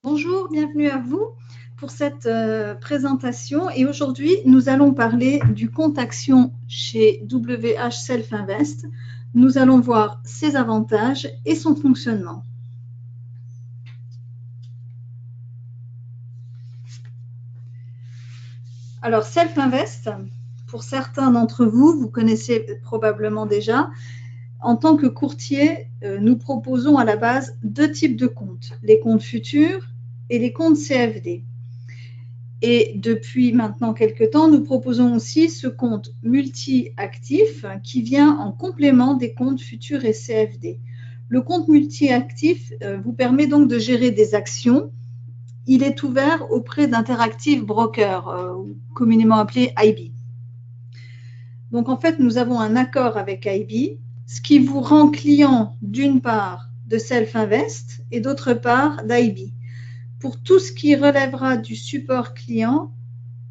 Bonjour, bienvenue à vous pour cette présentation et aujourd'hui nous allons parler du compte action chez WH Self Invest. Nous allons voir ses avantages et son fonctionnement. Alors Self Invest, pour certains d'entre vous, vous connaissez probablement déjà. En tant que courtier, nous proposons à la base deux types de comptes, les comptes futurs et les comptes CFD. Et depuis maintenant quelques temps, nous proposons aussi ce compte multi-actif qui vient en complément des comptes futurs et CFD. Le compte multi-actif vous permet donc de gérer des actions. Il est ouvert auprès d'Interactive Brokers, communément appelé IB. Donc en fait, nous avons un accord avec IB, ce qui vous rend client d'une part de Self Invest et d'autre part d'IB. Pour tout ce qui relèvera du support client,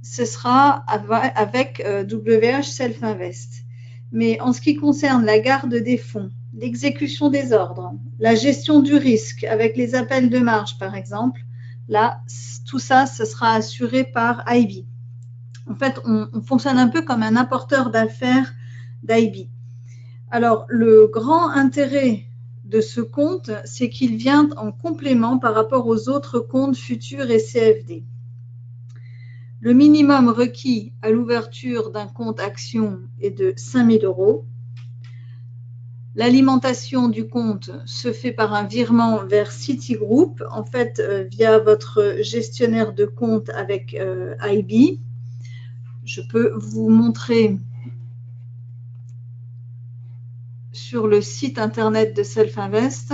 ce sera avec WH Self Invest. Mais en ce qui concerne la garde des fonds, l'exécution des ordres, la gestion du risque avec les appels de marge par exemple, là, tout ça, ce sera assuré par IB. En fait, on fonctionne un peu comme un apporteur d'affaires d'IB. Alors, le grand intérêt de ce compte, c'est qu'il vient en complément par rapport aux autres comptes futurs et CFD. Le minimum requis à l'ouverture d'un compte action est de 5 000 €. L'alimentation du compte se fait par un virement vers Citigroup, en fait via votre gestionnaire de compte avec IB. Je peux vous montrer sur le site internet de Self Invest.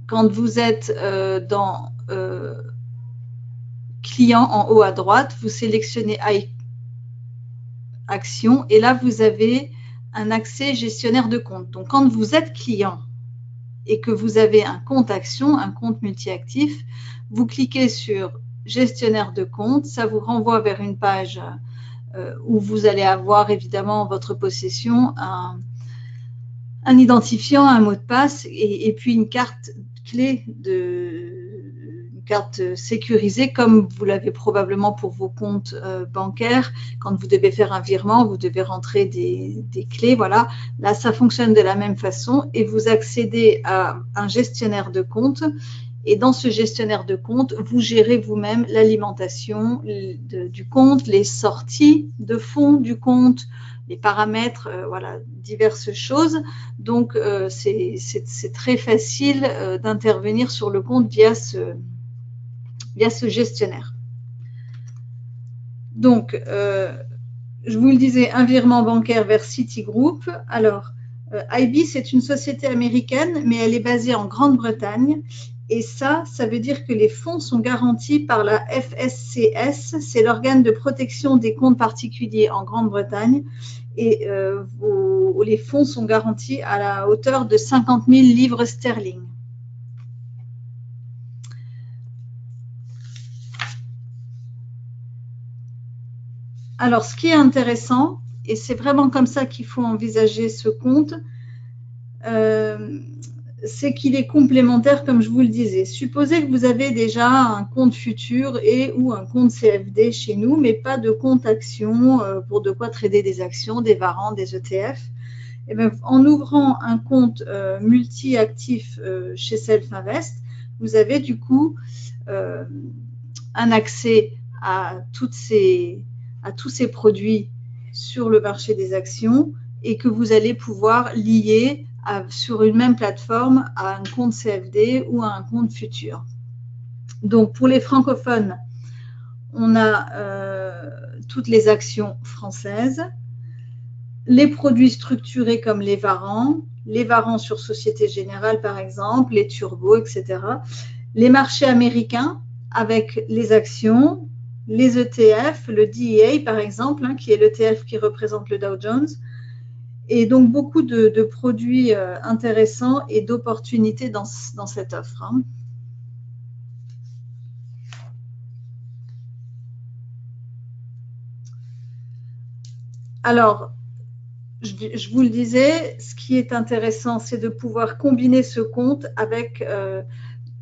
Quand vous êtes dans client en haut à droite, vous sélectionnez Action et là vous avez un accès gestionnaire de compte. Donc quand vous êtes client et que vous avez un compte action, un compte multi-actif, vous cliquez sur gestionnaire de compte, ça vous renvoie vers une page où vous allez avoir évidemment en votre possession un identifiant, un mot de passe et puis une carte clé une carte sécurisée comme vous l'avez probablement pour vos comptes bancaires. Quand vous devez faire un virement, vous devez rentrer des clés. Voilà, là ça fonctionne de la même façon et vous accédez à un gestionnaire de compte. Et dans ce gestionnaire de compte, vous gérez vous-même l'alimentation du compte, les sorties de fonds du compte, les paramètres, voilà, diverses choses. Donc, c'est très facile d'intervenir sur le compte via ce gestionnaire. Donc, je vous le disais, un virement bancaire vers Citigroup. Alors, IB, c'est une société américaine, mais elle est basée en Grande-Bretagne. Et ça veut dire que les fonds sont garantis par la FSCS, c'est l'organe de protection des comptes particuliers en Grande-Bretagne. Et les fonds sont garantis à la hauteur de 50 000 livres sterling. Alors, ce qui est intéressant, et c'est vraiment comme ça qu'il faut envisager ce compte, c'est qu'il est complémentaire, comme je vous le disais. Supposez que vous avez déjà un compte futur et ou un compte CFD chez nous, mais pas de compte action pour de quoi trader des actions, des varants, des ETF. Et bien, en ouvrant un compte multi-actif chez Self Invest, vous avez du coup un accès à tous ces produits sur le marché des actions et que vous allez pouvoir lier sur une même plateforme à un compte CFD ou à un compte futur. Donc, pour les francophones, on a toutes les actions françaises, les produits structurés comme les varants sur Société Générale par exemple, les turbos, etc. Les marchés américains avec les actions, les ETF, le DEA par exemple, qui est l'ETF qui représente le Dow Jones, et donc beaucoup de produits intéressants et d'opportunités dans cette offre. Alors, je vous le disais, ce qui est intéressant, c'est de pouvoir combiner ce compte avec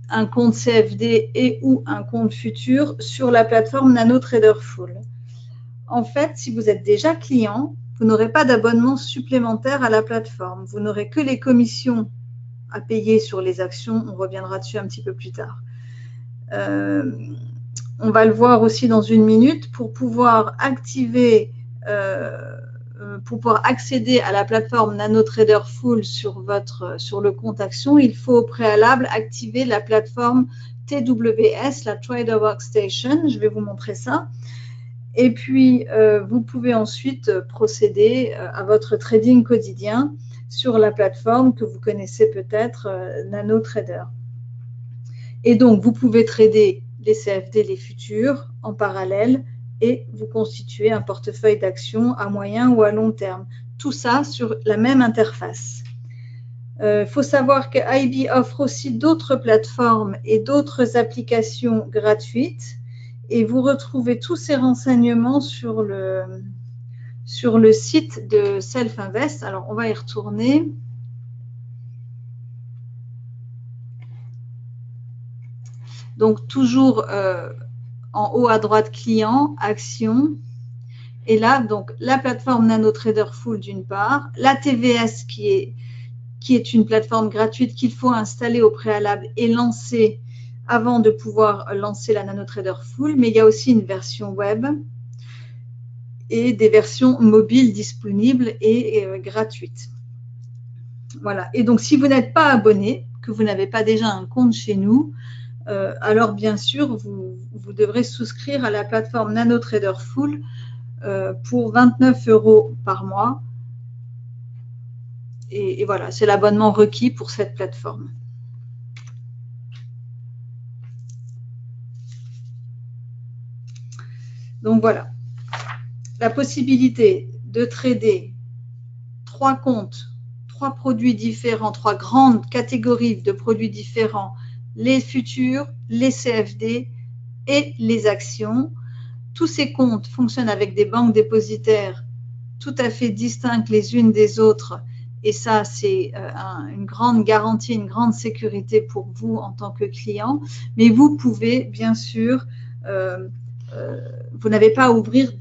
un compte CFD et ou un compte futur sur la plateforme NanoTrader Full. En fait, si vous êtes déjà client, vous n'aurez pas d'abonnement supplémentaire à la plateforme. Vous n'aurez que les commissions à payer sur les actions. On reviendra dessus un petit peu plus tard. On va le voir aussi dans une minute. Pour pouvoir activer, pour pouvoir accéder à la plateforme NanoTrader Full sur le compte action, il faut au préalable activer la plateforme TWS, la Trader Workstation. Je vais vous montrer ça. Et puis, vous pouvez ensuite procéder à votre trading quotidien sur la plateforme que vous connaissez peut-être, NanoTrader. Et donc, vous pouvez trader les CFD, les futurs en parallèle et vous constituer un portefeuille d'actions à moyen ou à long terme. Tout ça sur la même interface. Il faut savoir que IB offre aussi d'autres plateformes et d'autres applications gratuites. Et vous retrouvez tous ces renseignements sur le site de Self-Invest. Alors, on va y retourner. Donc, toujours en haut à droite, client, action. Et là, donc, la plateforme NanoTrader Full d'une part, la TVS qui est une plateforme gratuite qu'il faut installer au préalable et lancer avant de pouvoir lancer la NanoTrader Full, mais il y a aussi une version web et des versions mobiles disponibles et gratuites. Voilà. Et donc, si vous n'êtes pas abonné, que vous n'avez pas déjà un compte chez nous, alors bien sûr, vous devrez souscrire à la plateforme NanoTrader Full pour 29 € par mois. Et voilà, c'est l'abonnement requis pour cette plateforme. Donc voilà, la possibilité de trader 3 comptes, 3 produits différents, 3 grandes catégories de produits différents, les futurs, les CFD et les actions. Tous ces comptes fonctionnent avec des banques dépositaires tout à fait distinctes les unes des autres. Et ça, c'est une grande garantie, une grande sécurité pour vous en tant que client. Mais vous pouvez, bien sûr, vous n'avez pas à ouvrir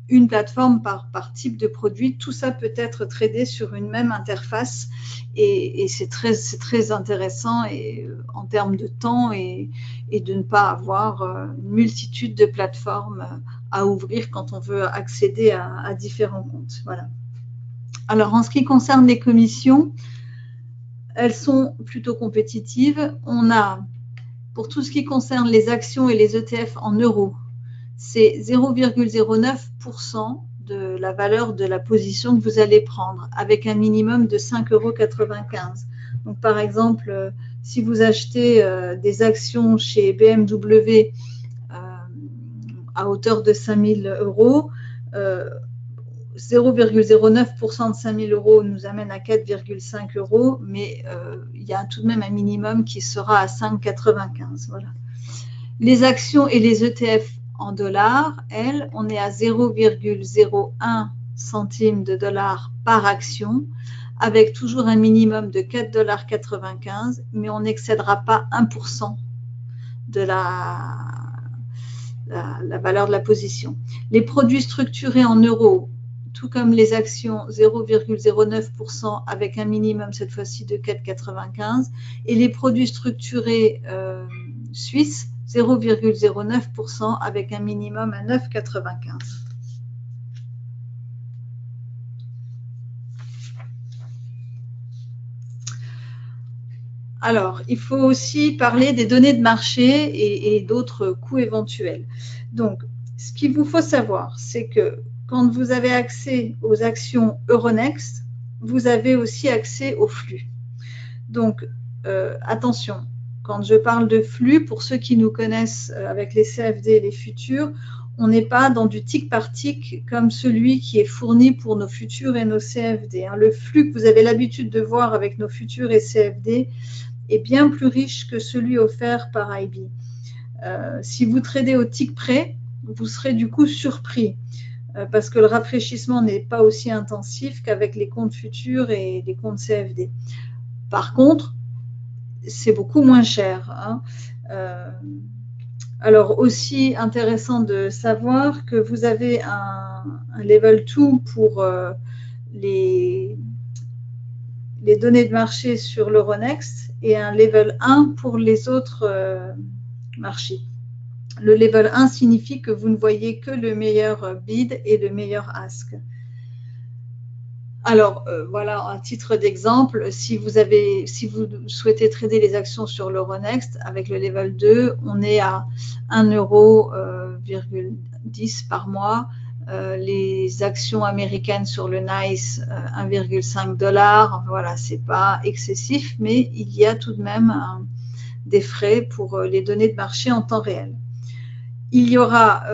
une plateforme par type de produit. Tout ça peut être tradé sur une même interface et c'est très intéressant et, en termes de temps et de ne pas avoir une multitude de plateformes à ouvrir quand on veut accéder à différents comptes. Voilà. Alors, en ce qui concerne les commissions, elles sont plutôt compétitives. On a, pour tout ce qui concerne les actions et les ETF en euros, c'est 0,09% de la valeur de la position que vous allez prendre, avec un minimum de 5,95 €. Donc, par exemple, si vous achetez des actions chez BMW à hauteur de 5 000 €, 0,09% de 5 000 € nous amène à 4,5 €, mais il y a tout de même un minimum qui sera à 5,95 €. Voilà. Les actions et les ETF en dollars, elles, on est à 0,01 centime de dollar par action, avec toujours un minimum de 4,95 $, mais on n'excédera pas 1% de la valeur de la position. Les produits structurés en euros, tout comme les actions, 0,09% avec un minimum cette fois-ci de 4,95 €, et les produits structurés suisses, 0,09% avec un minimum à 9,95 €. Alors, il faut aussi parler des données de marché et d'autres coûts éventuels. Donc, ce qu'il vous faut savoir, c'est que quand vous avez accès aux actions Euronext, vous avez aussi accès au flux. Donc, attention, quand je parle de flux, pour ceux qui nous connaissent avec les CFD et les futurs, on n'est pas dans du tick par tick comme celui qui est fourni pour nos futurs et nos CFD. Le flux que vous avez l'habitude de voir avec nos futurs et CFD est bien plus riche que celui offert par IB. Si vous tradez au tick près, vous serez du coup surpris parce que le rafraîchissement n'est pas aussi intensif qu'avec les comptes futurs et les comptes CFD. Par contre, c'est beaucoup moins cher, hein. Alors aussi intéressant de savoir que vous avez un level 2 pour les données de marché sur l'Euronext et un level 1 pour les autres marchés. Le level 1 signifie que vous ne voyez que le meilleur bid et le meilleur ask. Alors, voilà, à titre d'exemple, si vous souhaitez trader les actions sur l'Euronext, avec le level 2, on est à 1,10 € par mois. Les actions américaines sur le NICE, 1,5 $. Voilà, c'est pas excessif, mais il y a tout de même des frais pour les données de marché en temps réel. Il y aura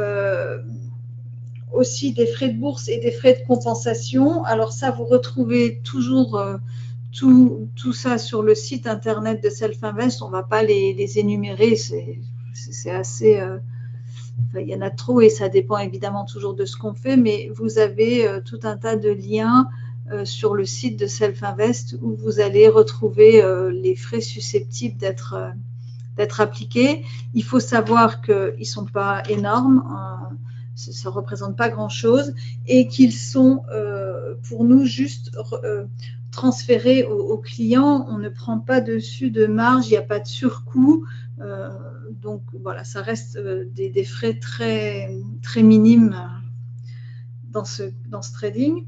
aussi des frais de bourse et des frais de compensation. Alors ça, vous retrouvez toujours tout ça sur le site internet de Self-Invest. On ne va pas les énumérer, c'est assez... il y en a trop et ça dépend évidemment toujours de ce qu'on fait, mais vous avez tout un tas de liens sur le site de Self-Invest où vous allez retrouver les frais susceptibles d'être appliqués. Il faut savoir qu'ils ne sont pas énormes, ça ne représente pas grand-chose et qu'ils sont pour nous juste transférés aux clients. On ne prend pas dessus de marge, il n'y a pas de surcoût. Donc voilà, ça reste des frais très, très minimes dans ce trading.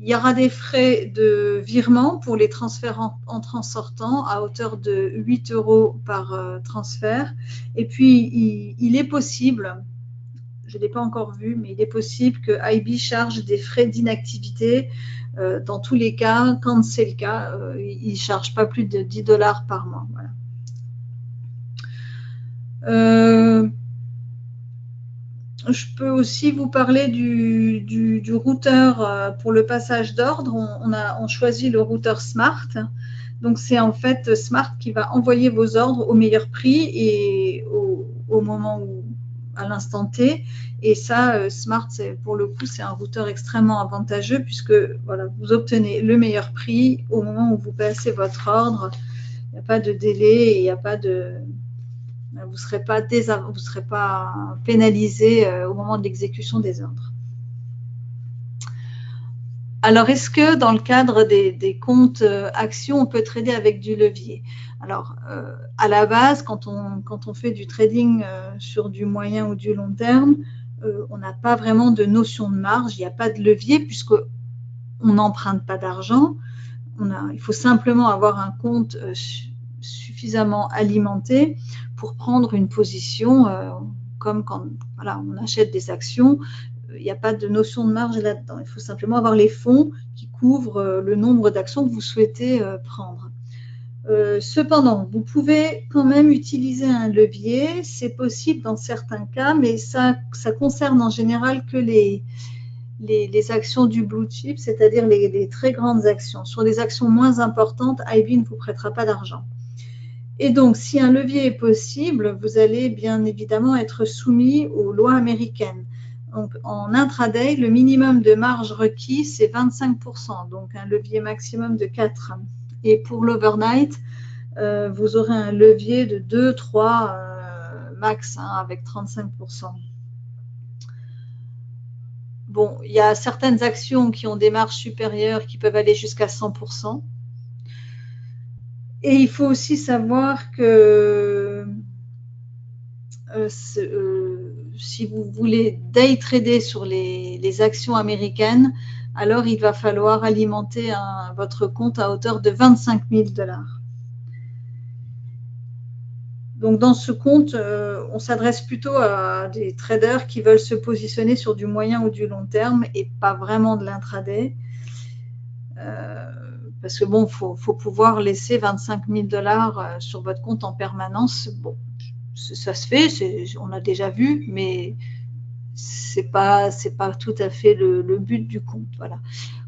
Il y aura des frais de virement pour les transferts entrants-sortants à hauteur de 8 € par transfert. Et puis, il est possible, je ne l'ai pas encore vu, mais il est possible que IB charge des frais d'inactivité. Dans tous les cas, quand c'est le cas, il ne charge pas plus de 10 $ par mois. Voilà. Je peux aussi vous parler du routeur pour le passage d'ordre. On choisit le routeur Smart. Donc, c'est en fait Smart qui va envoyer vos ordres au meilleur prix et au moment où, à l'instant T. Et ça, Smart, pour le coup, c'est un routeur extrêmement avantageux puisque voilà, vous obtenez le meilleur prix au moment où vous passez votre ordre. Il n'y a pas de délai et il n'y a pas de... Vous ne serez pas pénalisé au moment de l'exécution des ordres. Alors, est-ce que dans le cadre des comptes actions, on peut trader avec du levier? Alors, à la base, quand on fait du trading sur du moyen ou du long terme, on n'a pas vraiment de notion de marge, il n'y a pas de levier puisqu'on n'emprunte pas d'argent. Il faut simplement avoir un compte suffisamment alimenté pour prendre une position comme quand voilà, on achète des actions. Il n'y a pas de notion de marge là-dedans. Il faut simplement avoir les fonds qui couvrent le nombre d'actions que vous souhaitez prendre. Cependant, vous pouvez quand même utiliser un levier. C'est possible dans certains cas, mais ça concerne en général que les actions du blue chip, c'est-à-dire les très grandes actions. Sur des actions moins importantes, IB ne vous prêtera pas d'argent. Et donc, si un levier est possible, vous allez bien évidemment être soumis aux lois américaines. Donc, en intraday, le minimum de marge requis, c'est 25%, donc un levier maximum de 4. Et pour l'overnight, vous aurez un levier de 2, 3 max, avec 35%. Bon, il y a certaines actions qui ont des marges supérieures qui peuvent aller jusqu'à 100%. Et il faut aussi savoir que si vous voulez day trader sur les actions américaines, alors il va falloir alimenter votre compte à hauteur de 25 000 $. Donc, dans ce compte, on s'adresse plutôt à des traders qui veulent se positionner sur du moyen ou du long terme et pas vraiment de l'intraday. Parce que bon, faut pouvoir laisser 25 000 $ sur votre compte en permanence. Bon, ça se fait, on a déjà vu, mais c'est pas tout à fait le but du compte. Voilà.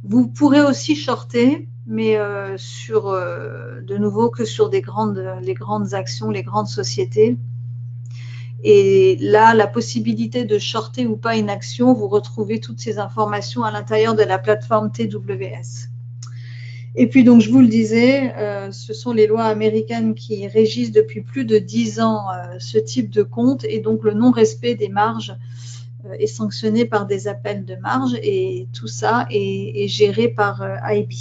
Vous pourrez aussi shorter, mais de nouveau que sur les grandes actions, les grandes sociétés. Et là, la possibilité de shorter ou pas une action, vous retrouvez toutes ces informations à l'intérieur de la plateforme TWS. Et puis donc je vous le disais, ce sont les lois américaines qui régissent depuis plus de 10 ans ce type de compte, et donc le non-respect des marges est sanctionné par des appels de marge, et tout ça est géré par IB.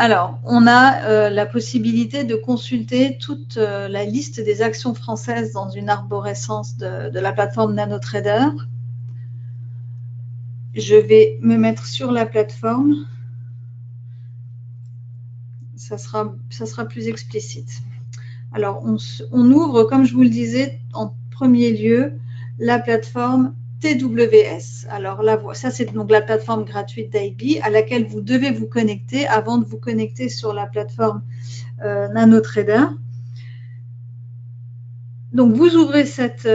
Alors, on a la possibilité de consulter toute la liste des actions françaises dans une arborescence de la plateforme NanoTrader. Je vais me mettre sur la plateforme. Ça sera plus explicite. Alors, on ouvre, comme je vous le disais, en premier lieu, la plateforme TWS. Alors là, ça c'est donc la plateforme gratuite d'IB à laquelle vous devez vous connecter avant de vous connecter sur la plateforme NanoTrader. Donc vous ouvrez cette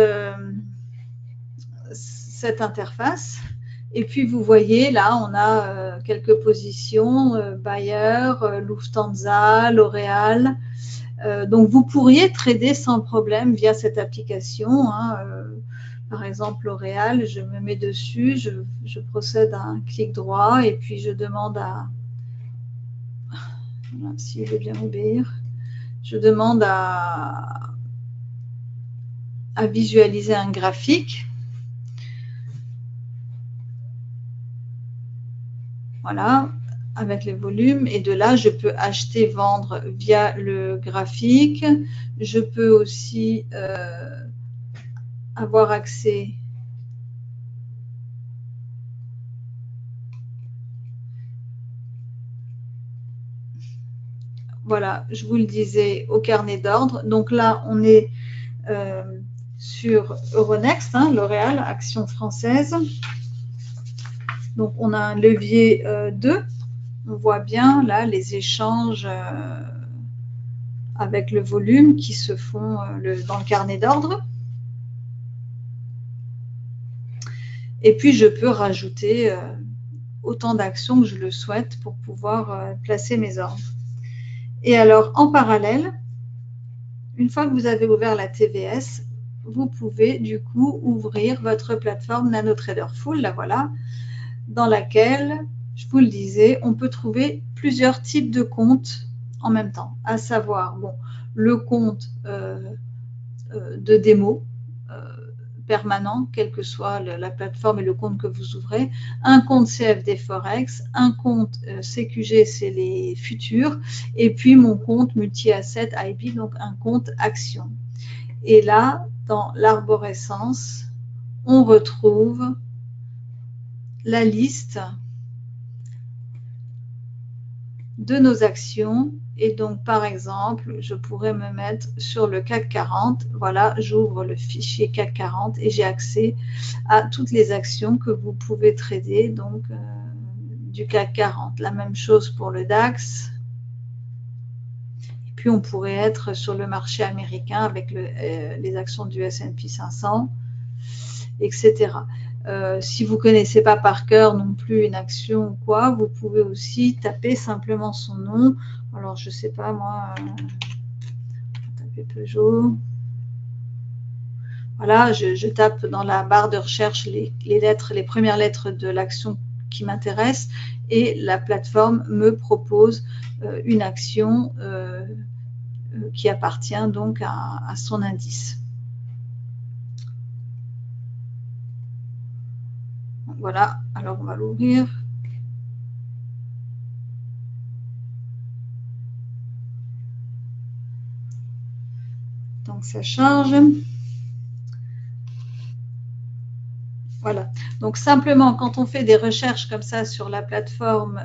interface, et puis vous voyez là on a quelques positions, Bayer, Lufthansa, L'Oréal. Donc vous pourriez trader sans problème via cette application, hein. Par exemple L'Oréal, je me mets dessus, je procède à un clic droit, et puis je demande à, voilà, s'il veut bien obéir, je demande à visualiser un graphique. Voilà, avec les volumes, et de là je peux acheter, vendre via le graphique. Je peux aussi avoir accès voilà, je vous le disais, au carnet d'ordre. Donc là on est sur Euronext, hein, L'Oréal, action française. Donc on a un levier 2. On voit bien là les échanges avec le volume qui se font dans le carnet d'ordre. Et puis je peux rajouter autant d'actions que je le souhaite pour pouvoir placer mes ordres. Et alors en parallèle, une fois que vous avez ouvert la TWS, vous pouvez du coup ouvrir votre plateforme NanoTrader Full, la voilà, dans laquelle, je vous le disais, on peut trouver plusieurs types de comptes en même temps, à savoir bon, le compte de démo permanent, quelle que soit la plateforme et le compte que vous ouvrez, un compte CFD Forex, un compte CQG, c'est les futurs, et puis mon compte multi-asset IB, donc un compte action. Et là, dans l'arborescence, on retrouve la liste de nos actions. Et donc, par exemple, je pourrais me mettre sur le CAC 40. Voilà, j'ouvre le fichier CAC 40 et j'ai accès à toutes les actions que vous pouvez trader, donc du CAC 40. La même chose pour le DAX. Et puis, on pourrait être sur le marché américain avec les actions du S&P 500, etc. Si vous ne connaissez pas par cœur non plus une action ou quoi, vous pouvez aussi taper simplement son nom. Alors, je ne sais pas, moi, taper Peugeot. Voilà, je tape dans la barre de recherche les premières lettres de l'action qui m'intéresse, et la plateforme me propose une action qui appartient donc à son indice. Voilà, alors on va l'ouvrir. Donc ça charge. Voilà, donc simplement quand on fait des recherches comme ça sur la plateforme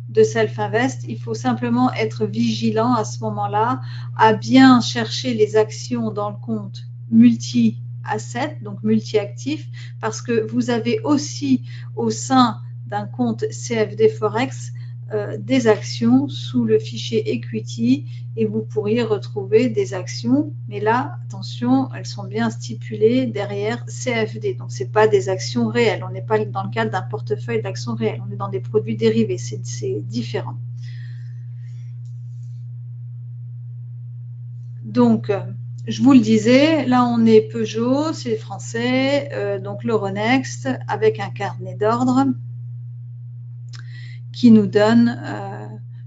de Self-Invest, il faut simplement être vigilant à ce moment-là, à bien chercher les actions dans le compte multi-asset, donc multi-actif, parce que vous avez aussi au sein d'un compte CFD Forex des actions sous le fichier Equity, et vous pourriez retrouver des actions, mais là, attention, elles sont bien stipulées derrière CFD, donc ce n'est pas des actions réelles, on n'est pas dans le cadre d'un portefeuille d'actions réelles, on est dans des produits dérivés, c'est différent. Donc, je vous le disais, là on est Peugeot, c'est français, donc l'Euronext avec un carnet d'ordre qui nous donne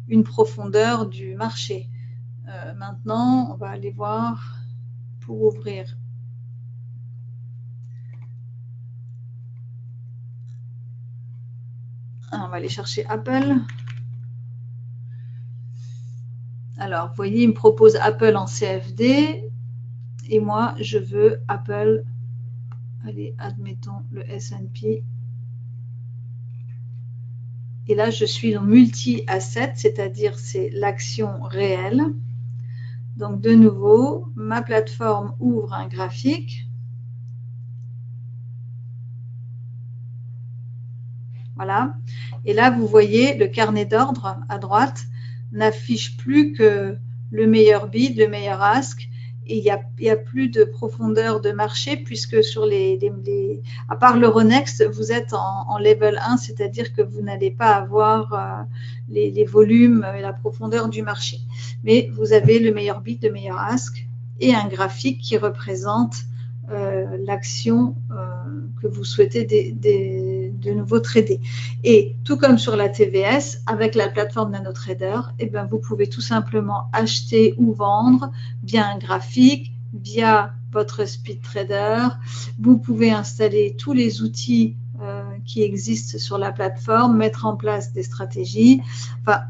une profondeur du marché. Maintenant, on va aller voir pour ouvrir. On va aller chercher Apple. Alors, vous voyez, il me propose Apple en CFD. Et moi, je veux Apple. Allez, admettons le S&P. Et là, je suis en multi-asset, c'est-à-dire c'est l'action réelle. Donc, de nouveau, ma plateforme ouvre un graphique. Voilà. Et là, vous voyez, le carnet d'ordre à droite n'affiche plus que le meilleur bid, le meilleur ask. Et il n'y a plus de profondeur de marché puisque sur à part l'Euronext, vous êtes en level 1, c'est-à-dire que vous n'allez pas avoir les volumes et la profondeur du marché. Mais vous avez le meilleur bid, le meilleur ask et un graphique qui représente l'action que vous souhaitez de nouveau trader. Et tout comme sur la TVS, avec la plateforme NanoTrader, eh bien, vous pouvez tout simplement acheter ou vendre via un graphique, via votre Speed Trader. Vous pouvez installer tous les outils qui existent sur la plateforme, mettre en place des stratégies. Enfin,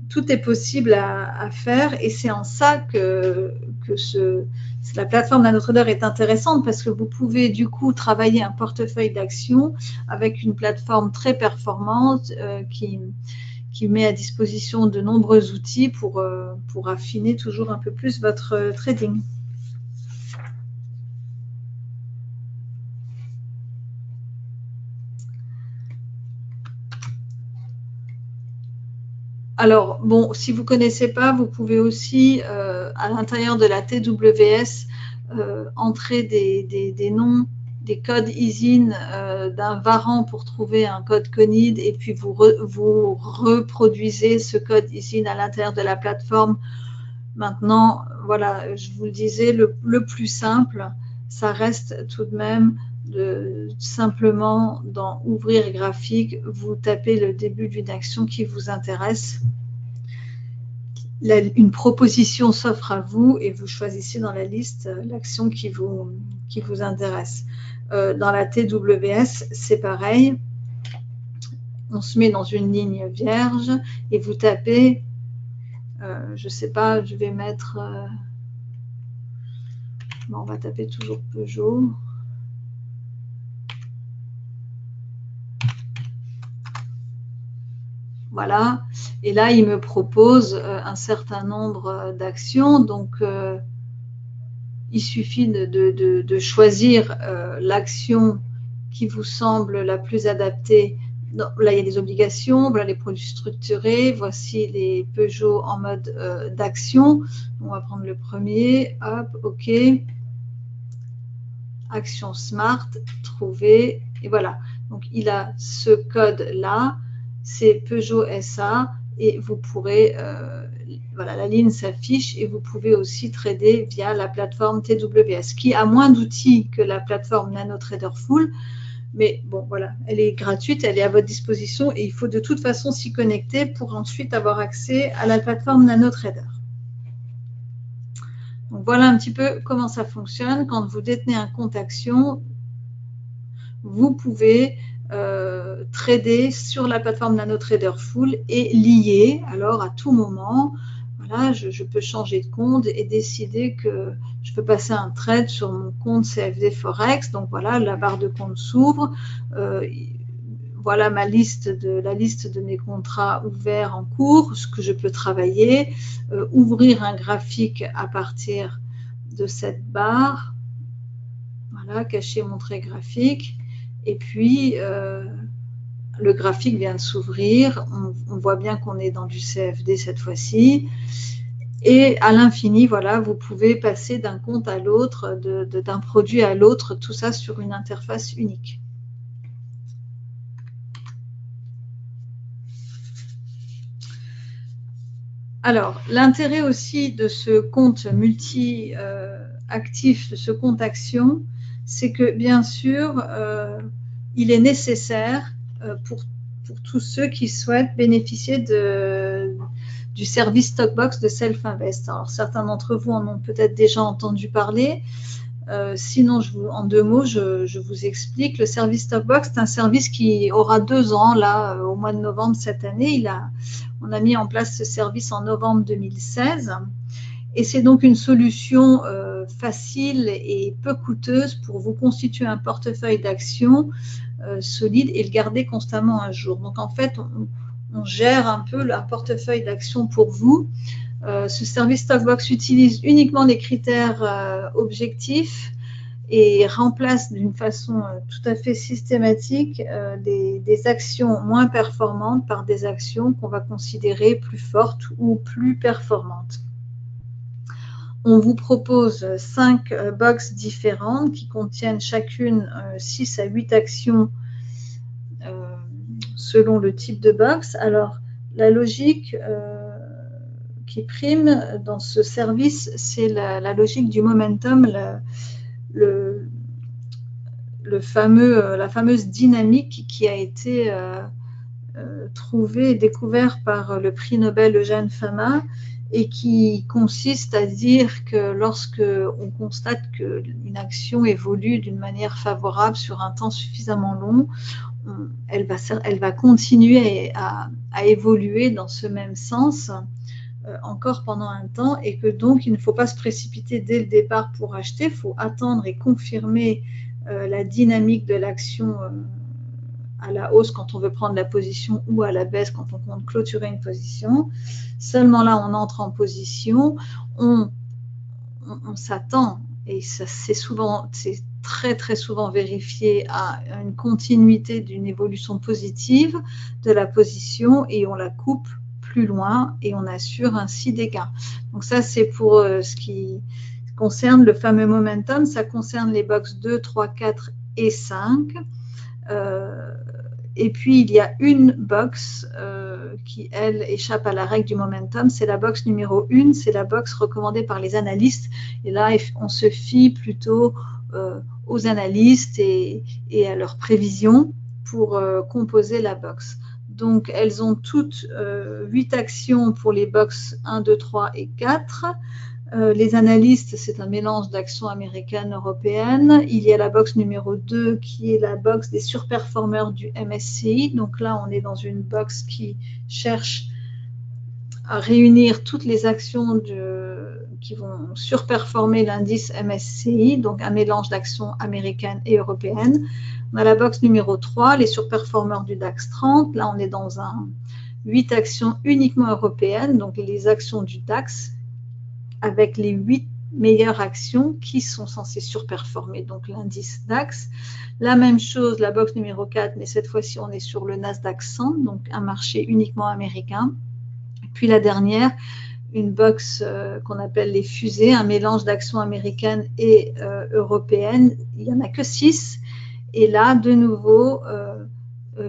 tout est possible à faire et c'est en ça que la plateforme NanoTrader est intéressante parce que vous pouvez du coup travailler un portefeuille d'actions avec une plateforme très performante qui met à disposition de nombreux outils pour affiner toujours un peu plus votre trading. Alors, bon, si vous ne connaissez pas, vous pouvez aussi, à l'intérieur de la TWS, entrer des noms, des codes ISIN d'un variant pour trouver un code CONID et puis vous reproduisez ce code ISIN à l'intérieur de la plateforme. Maintenant, voilà, je vous le disais, le plus simple, ça reste tout de même simplement dans ouvrir graphique, vous tapez le début d'une action qui vous intéresse. Une proposition s'offre à vous et vous choisissez dans la liste l'action qui vous intéresse. Dans la TWS, c'est pareil. On se met dans une ligne vierge et vous tapez, je ne sais pas, je vais mettre, bon, on va taper toujours Peugeot. Voilà, et là, il me propose un certain nombre d'actions, donc il suffit de choisir l'action qui vous semble la plus adaptée. Là, il y a les obligations, voilà les produits structurés, voici les Peugeot en mode d'action. On va prendre le premier, hop, OK. Action Smart, trouver, et voilà. Donc, il a ce code-là, c'est Peugeot SA, et vous pourrez, voilà, la ligne s'affiche, et vous pouvez aussi trader via la plateforme TWS, qui a moins d'outils que la plateforme NanoTrader Full, mais bon, voilà, elle est gratuite, elle est à votre disposition, et il faut de toute façon s'y connecter pour ensuite avoir accès à la plateforme NanoTrader. Donc, voilà un petit peu comment ça fonctionne. Quand vous détenez un compte action, vous pouvez trader sur la plateforme NanoTrader Full et lier. Alors, à tout moment, voilà, je peux changer de compte et décider que je peux passer un trade sur mon compte CFD Forex. Donc, voilà, la barre de compte s'ouvre. Voilà la liste de mes contrats ouverts en cours, ce que je peux travailler, ouvrir un graphique à partir de cette barre, voilà, cacher mon trait graphique, et puis le graphique vient de s'ouvrir, on voit bien qu'on est dans du CFD cette fois-ci, et à l'infini, voilà, vous pouvez passer d'un compte à l'autre, d'un produit à l'autre, tout ça sur une interface unique. Alors, l'intérêt aussi de ce compte multi-actif, de ce compte action, c'est que bien sûr, il est nécessaire pour tous ceux qui souhaitent bénéficier du service Stockbox de Self-Invest. Alors, certains d'entre vous en ont peut-être déjà entendu parler. Sinon, en 2 mots, je vous explique. Le service Stockbox, c'est un service qui aura 2 ans, là, au mois de novembre cette année. On a mis en place ce service en novembre 2016. Et c'est donc une solution facile et peu coûteuse pour vous constituer un portefeuille d'actions solide et le garder constamment à jour. Donc, en fait, on gère un peu un portefeuille d'actions pour vous. Ce service Stockbox utilise uniquement les critères objectifs et remplace d'une façon tout à fait systématique des actions moins performantes par des actions qu'on va considérer plus fortes ou plus performantes. On vous propose 5 box différentes qui contiennent chacune 6 à 8 actions selon le type de box. Alors, la logique qui prime dans ce service, c'est la logique du momentum, la fameuse dynamique qui a été trouvée et découverte par le prix Nobel Eugène Fama et qui consiste à dire que lorsque on constate qu'une action évolue d'une manière favorable sur un temps suffisamment long, elle va continuer à évoluer dans ce même sens encore pendant un temps et que donc il ne faut pas se précipiter dès le départ pour acheter, il faut attendre et confirmer la dynamique de l'action à la hausse quand on veut prendre la position ou à la baisse quand on compte clôturer une position. Seulement là, on entre en position, on s'attend, et c'est très très souvent vérifié, à une continuité d'une évolution positive de la position et on la coupe plus loin et on assure ainsi des gains. Donc ça, c'est pour ce qui concerne le fameux momentum. Ça concerne les box 2, 3, 4 et 5. Et puis, il y a une box qui, elle, échappe à la règle du momentum. C'est la box numéro 1. C'est la box recommandée par les analystes. Et là, on se fie plutôt aux analystes et à leurs prévisions pour composer la box. Donc, elles ont toutes 8 actions pour les box 1, 2, 3 et 4. Les analystes, c'est un mélange d'actions américaines, européennes. Il y a la box numéro 2 qui est la box des surperformeurs du MSCI. Donc là, on est dans une box qui cherche à réunir toutes les actions qui vont surperformer l'indice MSCI, donc un mélange d'actions américaines et européennes. On a la box numéro 3, les surperformeurs du DAX 30. Là, on est dans 8 actions uniquement européennes, donc les actions du DAX, avec les 8 meilleures actions qui sont censées surperformer, donc l'indice DAX. La même chose, la box numéro 4, mais cette fois-ci, on est sur le Nasdaq 100, donc un marché uniquement américain. Puis la dernière, une box qu'on appelle les fusées, un mélange d'actions américaines et européennes. Il n'y en a que 6. Et là, de nouveau,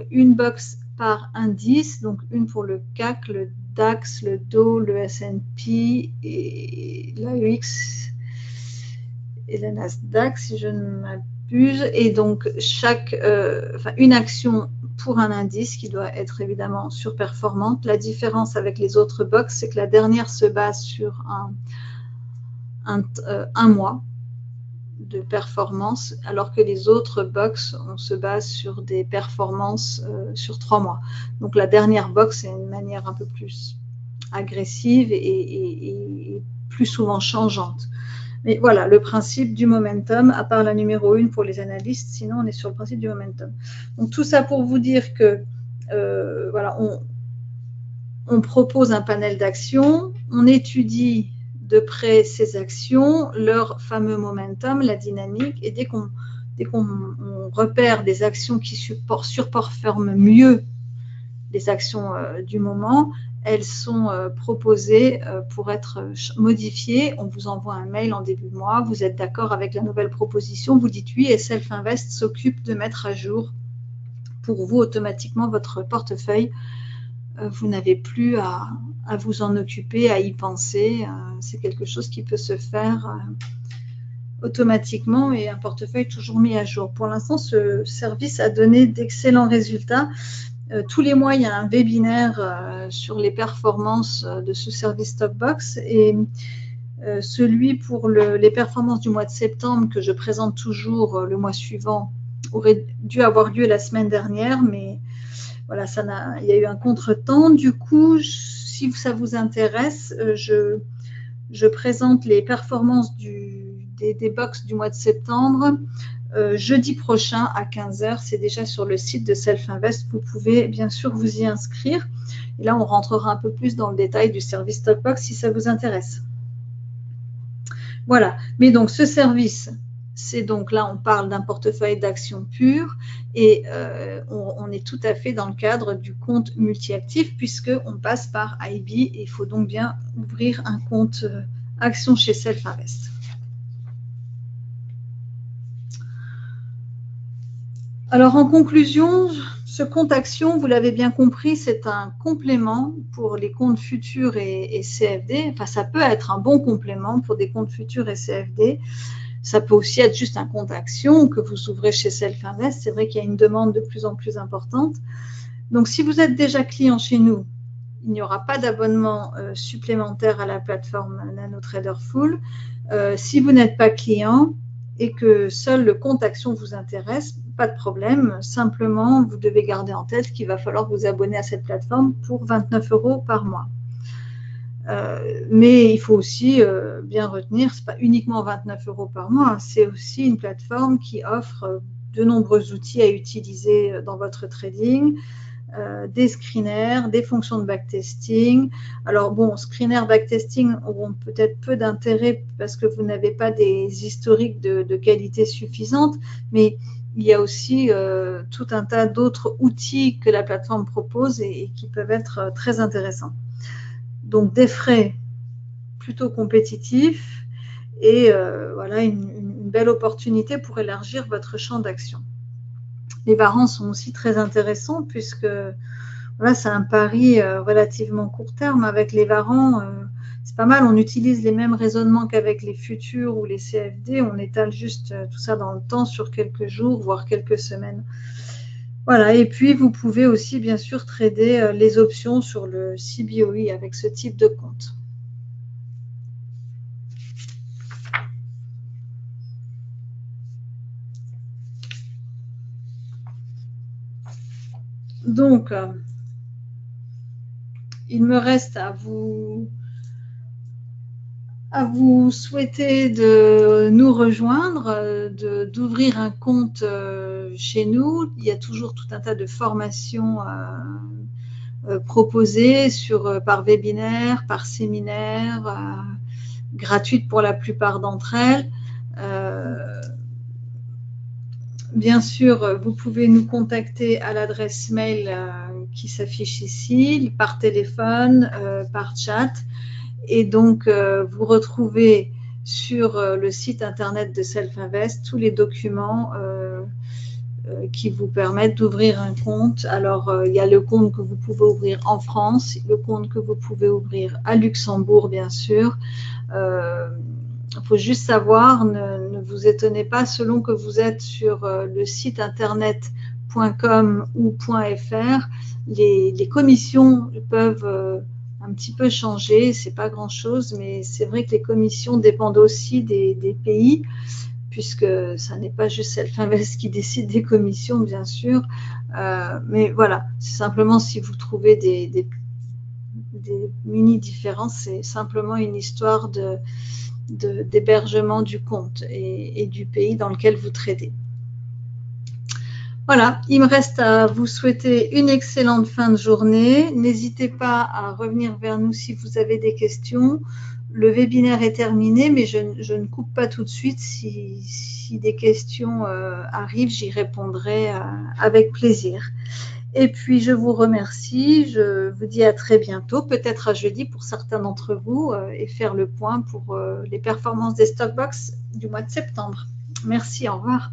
une box par indice, donc une pour le CAC, le DAX, le Dow, le S&P et l'AEX et le Nasdaq, si je ne m'abuse. Et donc, une action pour un indice qui doit être évidemment surperformante. La différence avec les autres box, c'est que la dernière se base sur un mois de performance, alors que les autres box, on se base sur des performances sur 3 mois. Donc la dernière box est une manière un peu plus agressive et plus souvent changeante. Mais voilà, le principe du momentum, à part la numéro 1 pour les analystes, sinon on est sur le principe du momentum. Donc tout ça pour vous dire que voilà, on propose un panel d'actions, on étudie de près ces actions, leur fameux momentum, la dynamique, et dès qu'on repère des actions qui surperforment mieux les actions du moment, elles sont proposées pour être modifiées. On vous envoie un mail en début de mois, vous êtes d'accord avec la nouvelle proposition, vous dites oui et Self-Invest s'occupe de mettre à jour pour vous automatiquement votre portefeuille. Vous n'avez plus à à vous en occuper, à y penser. C'est quelque chose qui peut se faire automatiquement et un portefeuille toujours mis à jour. Pour l'instant, ce service a donné d'excellents résultats. Tous les mois, il y a un webinaire sur les performances de ce service Stockbox et celui pour les performances du mois de septembre que je présente toujours le mois suivant aurait dû avoir lieu la semaine dernière, mais voilà, il y a eu un contretemps. Du coup, si ça vous intéresse, je présente les performances des box du mois de septembre jeudi prochain à 15 h. C'est déjà sur le site de Self Invest. Vous pouvez bien sûr vous y inscrire. Et là, on rentrera un peu plus dans le détail du service Stockbox si ça vous intéresse. Voilà. Mais donc, ce service, c'est donc là, on parle d'un portefeuille d'actions pures et on est tout à fait dans le cadre du compte multi-actif puisqu'on passe par IB et il faut donc bien ouvrir un compte action chez Self Invest. Alors, en conclusion, ce compte action, vous l'avez bien compris, c'est un complément pour les comptes futurs et CFD. Enfin, ça peut être un bon complément pour des comptes futurs et CFD. Ça peut aussi être juste un compte action que vous ouvrez chez Self Invest. C'est vrai qu'il y a une demande de plus en plus importante. Donc, si vous êtes déjà client chez nous, il n'y aura pas d'abonnement supplémentaire à la plateforme NanoTrader Full. Si vous n'êtes pas client et que seul le compte action vous intéresse, pas de problème. Simplement, vous devez garder en tête qu'il va falloir vous abonner à cette plateforme pour 29 € par mois. Mais il faut aussi bien retenir, ce n'est pas uniquement 29 € par mois, c'est aussi une plateforme qui offre de nombreux outils à utiliser dans votre trading, des screeners, des fonctions de backtesting. Alors bon, screeners, backtesting auront peut-être peu d'intérêt parce que vous n'avez pas des historiques de qualité suffisante, mais il y a aussi tout un tas d'autres outils que la plateforme propose et qui peuvent être très intéressants. Donc des frais plutôt compétitifs et voilà une belle opportunité pour élargir votre champ d'action. Les varants sont aussi très intéressants puisque voilà, c'est un pari relativement court terme. Avec les varants, c'est pas mal. On utilise les mêmes raisonnements qu'avec les futurs ou les CFD. On étale juste tout ça dans le temps sur quelques jours, voire quelques semaines. Voilà, et puis vous pouvez aussi bien sûr trader les options sur le CBOE avec ce type de compte. Donc, il me reste à vous souhaiter de nous rejoindre, d'ouvrir un compte chez nous. Il y a toujours tout un tas de formations proposées par webinaire, par séminaire, gratuites pour la plupart d'entre elles. Bien sûr, vous pouvez nous contacter à l'adresse mail qui s'affiche ici, par téléphone, par chat. Et donc, vous retrouvez sur le site internet de Self Invest tous les documents qui vous permettent d'ouvrir un compte. Alors, il y a le compte que vous pouvez ouvrir en France, le compte que vous pouvez ouvrir à Luxembourg, bien sûr. Il faut juste savoir, ne vous étonnez pas, selon que vous êtes sur le site internet.com ou .fr, les commissions peuvent un petit peu changer. C'est pas grand-chose, mais c'est vrai que les commissions dépendent aussi des pays, puisque ça n'est pas juste Self Invest qui décide des commissions, bien sûr. Mais voilà, c'est simplement si vous trouvez des mini-différences, c'est simplement une histoire d'hébergement du compte et du pays dans lequel vous tradez. Voilà, il me reste à vous souhaiter une excellente fin de journée. N'hésitez pas à revenir vers nous si vous avez des questions. Le webinaire est terminé, mais je ne coupe pas tout de suite. Si des questions arrivent, j'y répondrai avec plaisir. Et puis, je vous remercie. Je vous dis à très bientôt, peut-être à jeudi pour certains d'entre vous, et faire le point pour les performances des Stockbox du mois de septembre. Merci, au revoir.